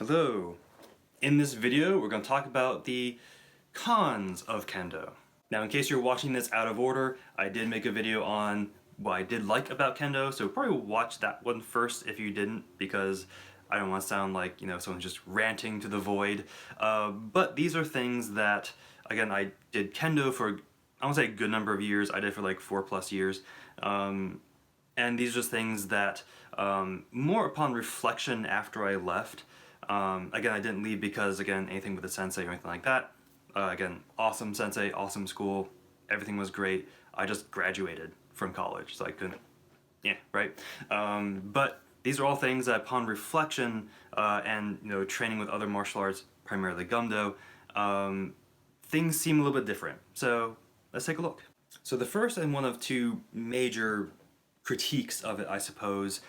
Hello. In this video, we're going to talk about the cons of Kendo. Now, in case you're watching this out of order, I did make a video on what I did like about Kendo, so probably watch that one first if you didn't, because I don't want to sound like, someone's just ranting to the void. But these are things that, again, I did Kendo for, I won't say a good number of years, I did for like 4+ years. And these are just things that, more upon reflection after I left, again, I didn't leave because, again, anything with a sensei or anything like that. Again, awesome sensei, awesome school, everything was great. I just graduated from college, so I couldn't, right? But these are all things that upon reflection and, training with other martial arts, primarily Gumdo, things seem a little bit different. So let's take a look. So the first and one of two major critiques of it, I suppose,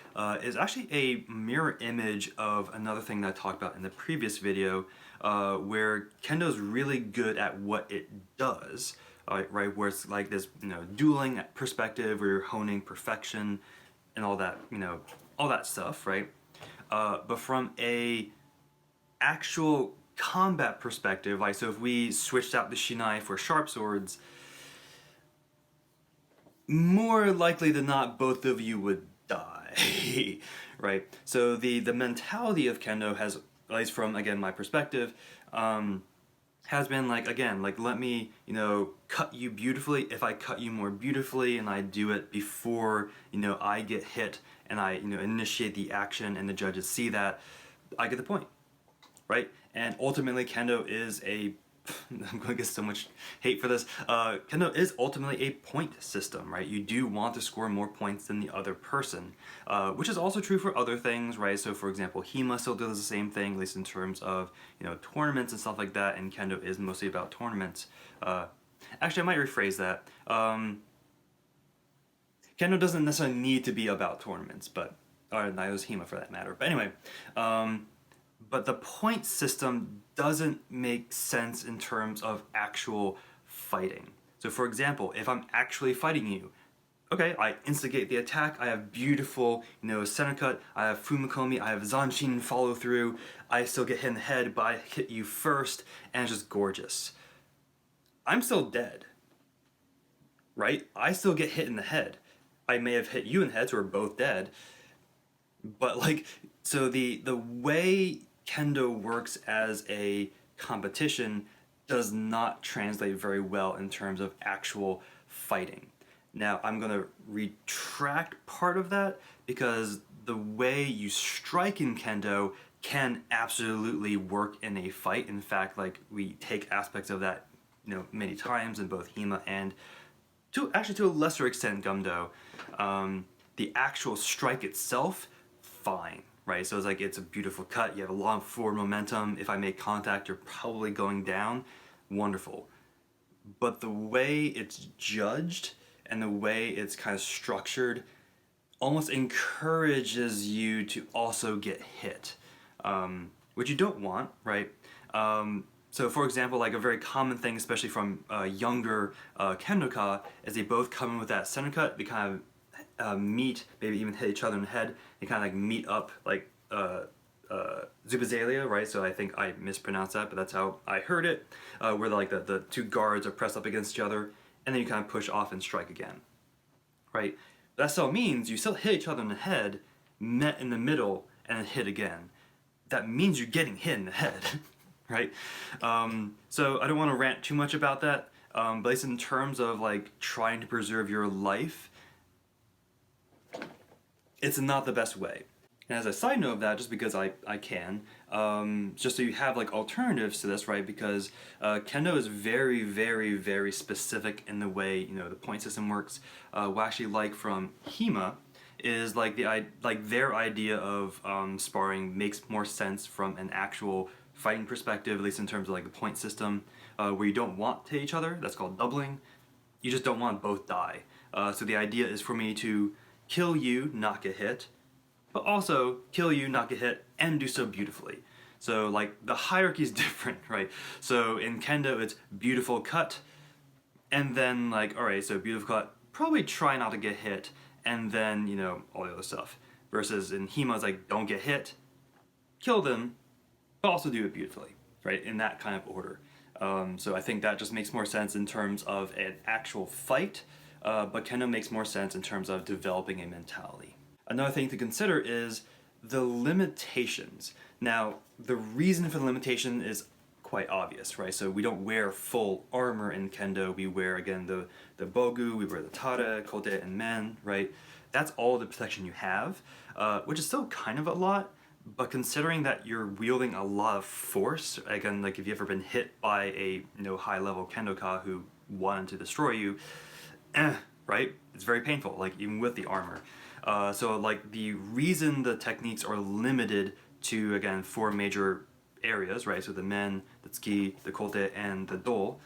is actually a mirror image of another thing that I talked about in the previous video, where Kendo is really good at what it does, right? Where it's like this, dueling perspective, where you're honing perfection and all that, all that stuff, right? But from a actual combat perspective, like, so if we switched out the shinai for sharp swords, more likely than not, both of you would die, right? So the mentality of Kendo has, at least from, again, my perspective, has been like, again, like, let me, cut you beautifully. If I cut you more beautifully and I do it before, I get hit and I, initiate the action and the judges see that, I get the point, right? And ultimately, Kendo is a I'm going to get so much hate for this. Kendo is ultimately a point system, right? You do want to score more points than the other person, which is also true for other things, right? So, for example, HEMA still does the same thing, at least in terms of, tournaments and stuff like that, and Kendo is mostly about tournaments. Actually, I might rephrase that. Kendo doesn't necessarily need to be about tournaments, but, or neither does HEMA for that matter. But anyway, but the point system doesn't make sense in terms of actual fighting. So for example, if I'm actually fighting you, okay, I instigate the attack, I have beautiful, center cut, I have fumakomi, I have zanshin follow through, I still get hit in the head, but I hit you first, and it's just gorgeous. I'm still dead, right? I still get hit in the head. I may have hit you in the head, so we're both dead, but like, so the way Kendo works as a competition does not translate very well in terms of actual fighting. Now, I'm going to retract part of that because the way you strike in Kendo can absolutely work in a fight. In fact, like, we take aspects of that, many times in both HEMA and to a lesser extent Gumdo. The actual strike itself, fine. Right, so it's like, it's a beautiful cut, you have a long forward momentum, if I make contact you're probably going down, wonderful. But the way it's judged and the way it's kind of structured almost encourages you to also get hit, which you don't want, right? So for example, like a very common thing, especially from younger Kendoka, is they both come in with that center cut, they kind of meet, maybe even hit each other in the head, and kind of like meet up like Zubazalia, right? So I think I mispronounced that, but that's how I heard it, where like the two guards are pressed up against each other, and then you kind of push off and strike again, right? That still means you still hit each other in the head, met in the middle, and then hit again. That means you're getting hit in the head, right? So I don't want to rant too much about that, but at least in terms of like trying to preserve your life, it's not the best way. And as a side note of that, just because I can, just so you have like alternatives to this, right? Because Kendo is very, very, very specific in the way, the point system works. What I actually like from HEMA is like their idea of sparring makes more sense from an actual fighting perspective, at least in terms of like the point system, where you don't want to hit each other. That's called doubling. You just don't want both die. So the idea is for me to kill you, not get hit, but also kill you, not get hit, and do so beautifully. So like the hierarchy is different, right? So in Kendo it's beautiful cut, and then like, alright, so beautiful cut, probably try not to get hit, and then, all the other stuff. Versus in HEMA it's like, don't get hit, kill them, but also do it beautifully, right? In that kind of order. So I think that just makes more sense in terms of an actual fight, but Kendo makes more sense in terms of developing a mentality. Another thing to consider is the limitations. Now, the reason for the limitation is quite obvious, right? So we don't wear full armor in Kendo. We wear, again, the bogu, we wear the tare, kote, and men, right? That's all the protection you have, which is still kind of a lot, but considering that you're wielding a lot of force, again, like if you've ever been hit by a high-level Kendoka who wanted to destroy you, right? It's very painful, like even with the armor. So like the reason the techniques are limited to, again, 4 major areas, right? So the men, the tsuki, the kote, and the do,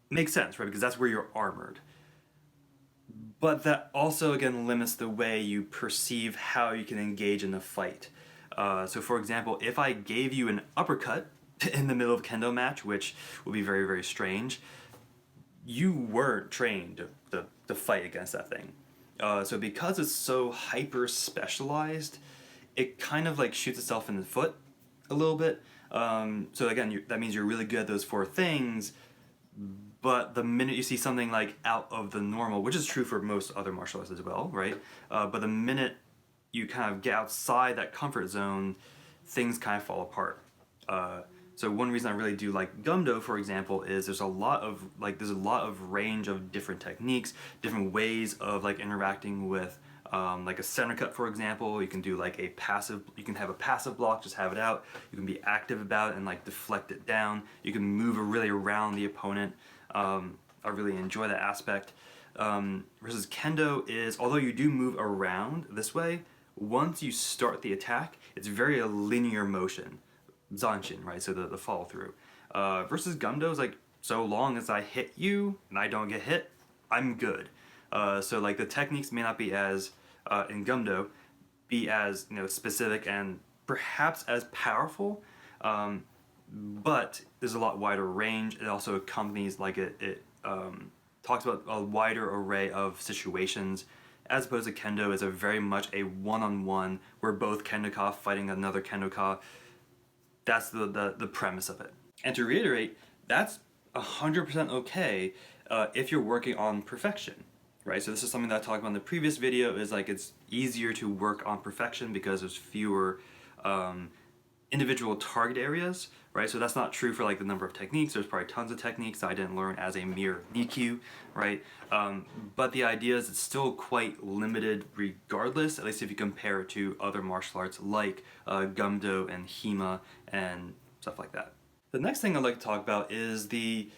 makes sense, right? Because that's where you're armored. But that also, again, limits the way you perceive how you can engage in a fight. So for example, if I gave you an uppercut in the middle of a Kendo match, which would be very, very strange, you weren't trained to fight against that thing. So because it's so hyper specialized, it kind of like shoots itself in the foot a little bit. So again, that means you're really good at those 4 things, but the minute you see something like out of the normal, which is true for most other martial arts as well, right? But the minute you kind of get outside that comfort zone, things kind of fall apart. So one reason I really do like Gumdo, for example, is there's a lot of range of different techniques, different ways of like interacting with like a center cut, for example. You can do like you can have a passive block, just have it out. You can be active about it and like deflect it down. You can move really around the opponent. I really enjoy that aspect. Versus Kendo is, although you do move around this way, once you start the attack, it's very a linear motion. Zanshin, right? So the follow through. Versus Gumdo is like, so long as I hit you and I don't get hit, I'm good. So like the techniques may not be as in Gumdo be as specific and perhaps as powerful, but there's a lot wider range. It also accompanies like it talks about a wider array of situations, as opposed to Kendo is a very much a one-on-one where both Kendoka fighting another Kendoka. That's the premise of it. And to reiterate, that's 100% okay if you're working on perfection, right? So this is something that I talked about in the previous video, is like it's easier to work on perfection because there's fewer individual target areas, right? So that's not true for like the number of techniques. There's probably tons of techniques I didn't learn as a mere Nikkyu, right? But the idea is it's still quite limited regardless, at least if you compare it to other martial arts like Gumdo and Hima and stuff like that. The next thing I'd like to talk about is the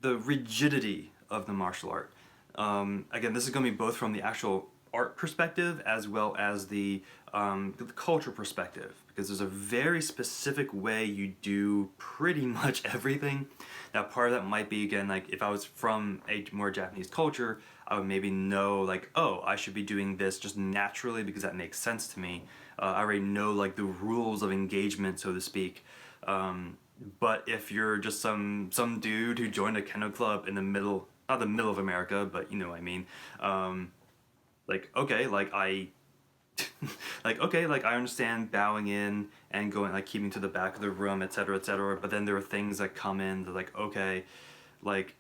rigidity of the martial art. Again, this is going to be both from the actual art perspective as well as the culture perspective, because there's a very specific way you do pretty much everything. Now part of that might be, again, like if I was from a more Japanese culture, I would maybe know like, oh, I should be doing this just naturally because that makes sense to me. I already know like the rules of engagement, so to speak. But if you're just some dude who joined a Kendo club in the middle, not the middle of America, but you know what I mean, like, okay, like I understand bowing in and going, like keeping to the back of the room, etc., etc. But then there are things that come in that like, okay, like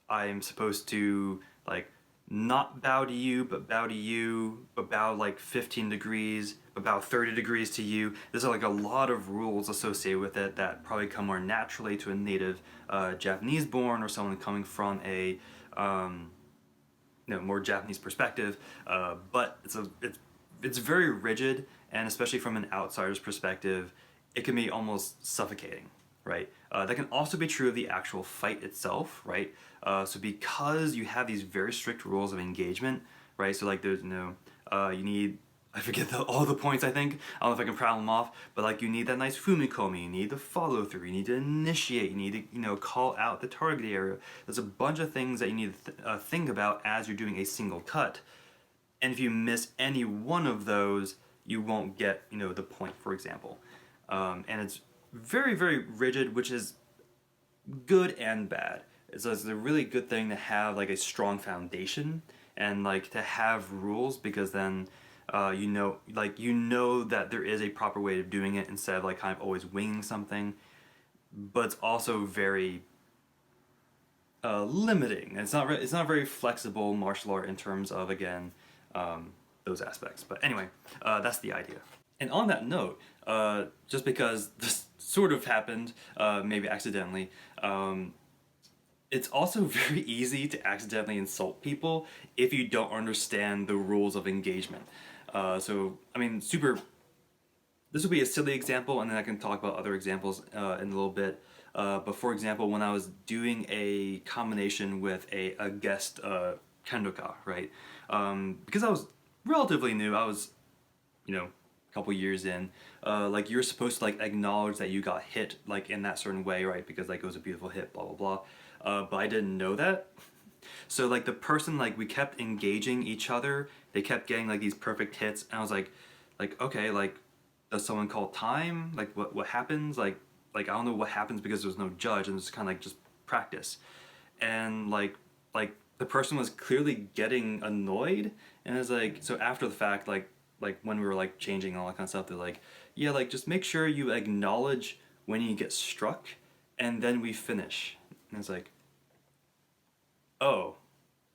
I'm supposed to like not bow to you, but bow like 15 degrees, but bow 30 degrees to you. There's like a lot of rules associated with it that probably come more naturally to a native Japanese born or someone coming from a more Japanese perspective, but it's very rigid, and especially from an outsider's perspective, it can be almost suffocating, right? That can also be true of the actual fight itself, right? So because you have these very strict rules of engagement, right? So like there's you need, I forget all the points, I think. I don't know if I can rattle them off, but like you need that nice fumikomi, you need the follow through, you need to initiate, you need to call out the target area. There's a bunch of things that you need to think about as you're doing a single cut. And if you miss any one of those, you won't get the point, for example. And it's very, very rigid, which is good and bad. It's a really good thing to have like a strong foundation and like to have rules, because then you know that there is a proper way of doing it instead of like kind of always winging something. But it's also very limiting. It's not very flexible martial art in terms of again those aspects. But anyway, that's the idea. And on that note, just because this sort of happened, maybe accidentally, it's also very easy to accidentally insult people if you don't understand the rules of engagement. So, I mean, this will be a silly example, and then I can talk about other examples in a little bit. But for example, when I was doing a combination with a guest kendoka, right? Because I was relatively new, I was, a couple years in, like you're supposed to like acknowledge that you got hit like in that certain way, right? Because like it was a beautiful hit, blah blah blah. But I didn't know that. So like the person, like we kept engaging each other. They kept getting like these perfect hits, and I was like okay, like does someone call time? Like what happens? Like I don't know what happens because there's no judge, and it's kind of like just practice. And like the person was clearly getting annoyed, and it's like so after the fact, like when we were like changing all that kind of stuff, they're like, yeah, like just make sure you acknowledge when you get struck, and then we finish. And it's like, oh,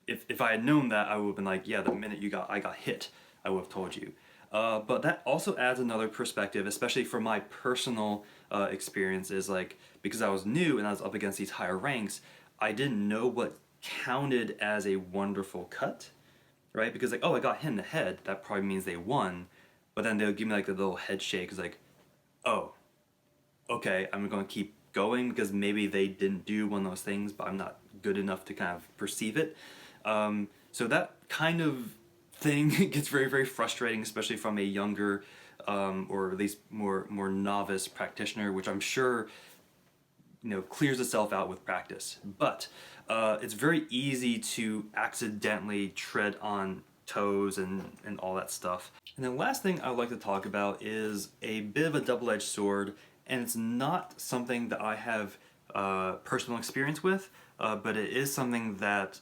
if I had known that, I would have been like, yeah, the minute I got hit, I would have told you. But that also adds another perspective, especially for my personal experiences. Like because I was new and I was up against these higher ranks, I didn't know what counted as a wonderful cut, right? Because like, oh, I got hit in the head, that probably means they won. But then they'll give me like the little head shake. It's like, oh, okay, I'm gonna keep going because maybe they didn't do one of those things, but I'm not good enough to kind of perceive it. So that kind of thing gets very, very frustrating, especially from a younger or at least more novice practitioner, which I'm sure clears itself out with practice. But it's very easy to accidentally tread on toes and all that stuff. And the last thing I would like to talk about is a bit of a double-edged sword, and it's not something that I have personal experience with, but it is something that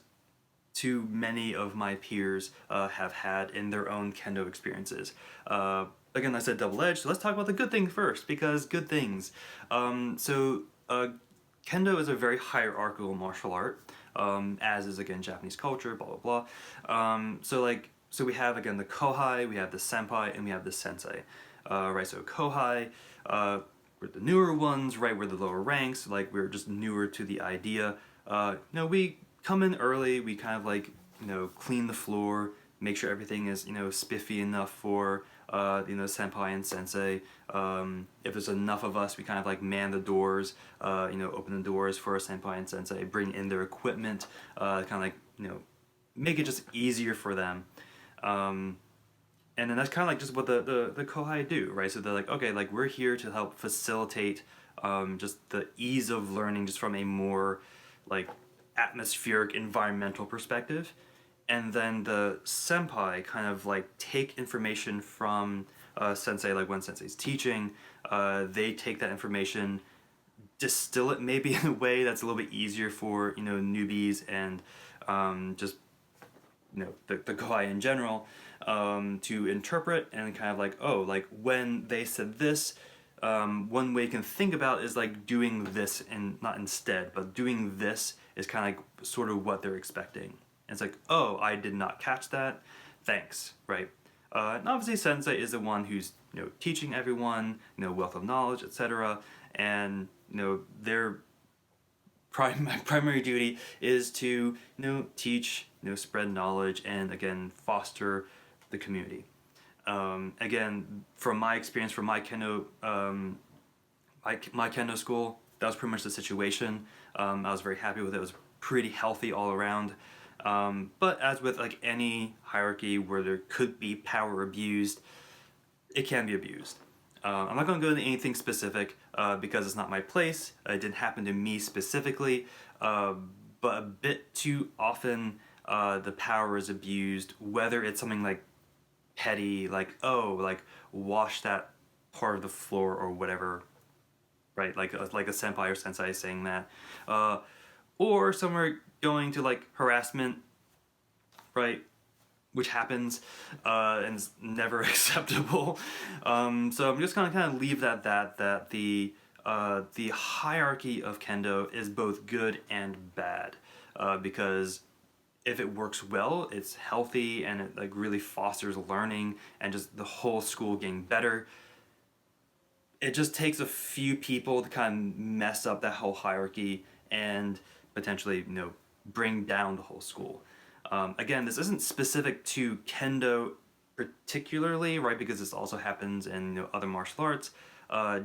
too many of my peers have had in their own kendo experiences. Again, I said double-edged, so let's talk about the good thing first, because good things. Kendo is a very hierarchical martial art, as is again Japanese culture, blah blah blah. So we have again the kohai, we have the senpai, and we have the sensei. Right, so kohai, we're the newer ones, right? We're the lower ranks, like we're just newer to the idea. We come in early, we kind of like clean the floor, make sure everything is spiffy enough for senpai and sensei. If there's enough of us, we kind of like man the doors, open the doors for senpai and sensei, bring in their equipment, kind of like make it just easier for them. And then that's kind of like just what the kohai do, right? So they're like, okay, like we're here to help facilitate just the ease of learning, just from a more like atmospheric environmental perspective. And then the senpai kind of like take information from sensei, like when sensei's teaching, they take that information, distill it maybe in a way that's a little bit easier for newbies and just the kohai in general to interpret, and kind of like, oh, like when they said this, one way you can think about is like doing this, and not instead, but doing this is kind of like sort of what they're expecting. And it's like, oh, I did not catch that, thanks, right? And obviously sensei is the one who's teaching everyone, wealth of knowledge, etc. And their primary duty is to teach, spread knowledge, and again foster the community. Again, from my experience, from my kendo my kendo school, that was pretty much the situation. I was very happy with it. It was pretty healthy all around. But as with like any hierarchy where there could be power abused, it can be abused. I'm not going to go into anything specific because it's not my place. It didn't happen to me specifically, but a bit too often the power is abused, whether it's something like petty, like, oh, like wash that part of the floor or whatever, right? Like a senpai or sensei saying that. Or somewhere going to like harassment, right? which happens and is never acceptable. So I'm just gonna kind of leave that the hierarchy of kendo is both good and bad, because if it works well, it's healthy and it like really fosters learning and just the whole school getting better. It just takes a few people to kind of mess up that whole hierarchy and potentially, bring down the whole school. Again, this isn't specific to kendo particularly, right? Because this also happens in other martial arts.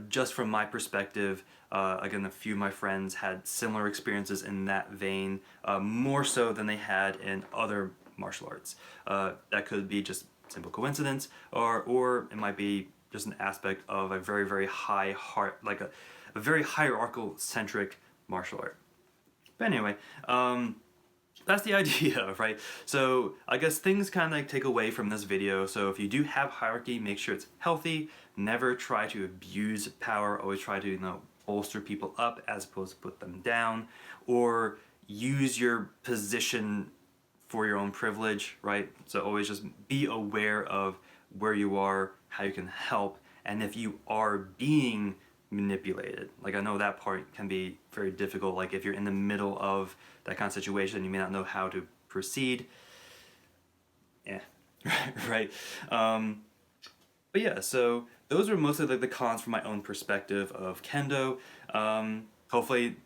Just from my perspective, again, a few of my friends had similar experiences in that vein, more so than they had in other martial arts. That could be just simple coincidence, or it might be just an aspect of a very, very high heart, like a very hierarchical centric martial art. But anyway, that's the idea, right? So I guess things kind of like take away from this video. So if you do have hierarchy, make sure it's healthy. Never try to abuse power. Always try to, bolster people up as opposed to put them down, or use your position for your own privilege, right? So always just be aware of where you are, how you can help, and if you are being manipulated. Like, I know that part can be very difficult. Like, if you're in the middle of that kind of situation, you may not know how to proceed. Yeah, right. But yeah, so those are mostly like the cons from my own perspective of kendo. Hopefully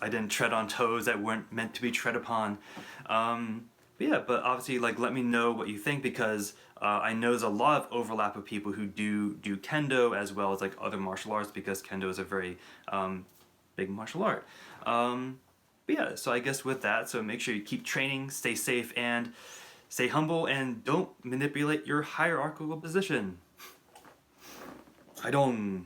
I didn't tread on toes that weren't meant to be tread upon. But yeah, but obviously, like, let me know what you think, because I know there's a lot of overlap of people who do kendo as well as like other martial arts, because kendo is a very big martial art. But yeah, so I guess with that, so make sure you keep training, stay safe, and stay humble, and don't manipulate your hierarchical position. Haidong.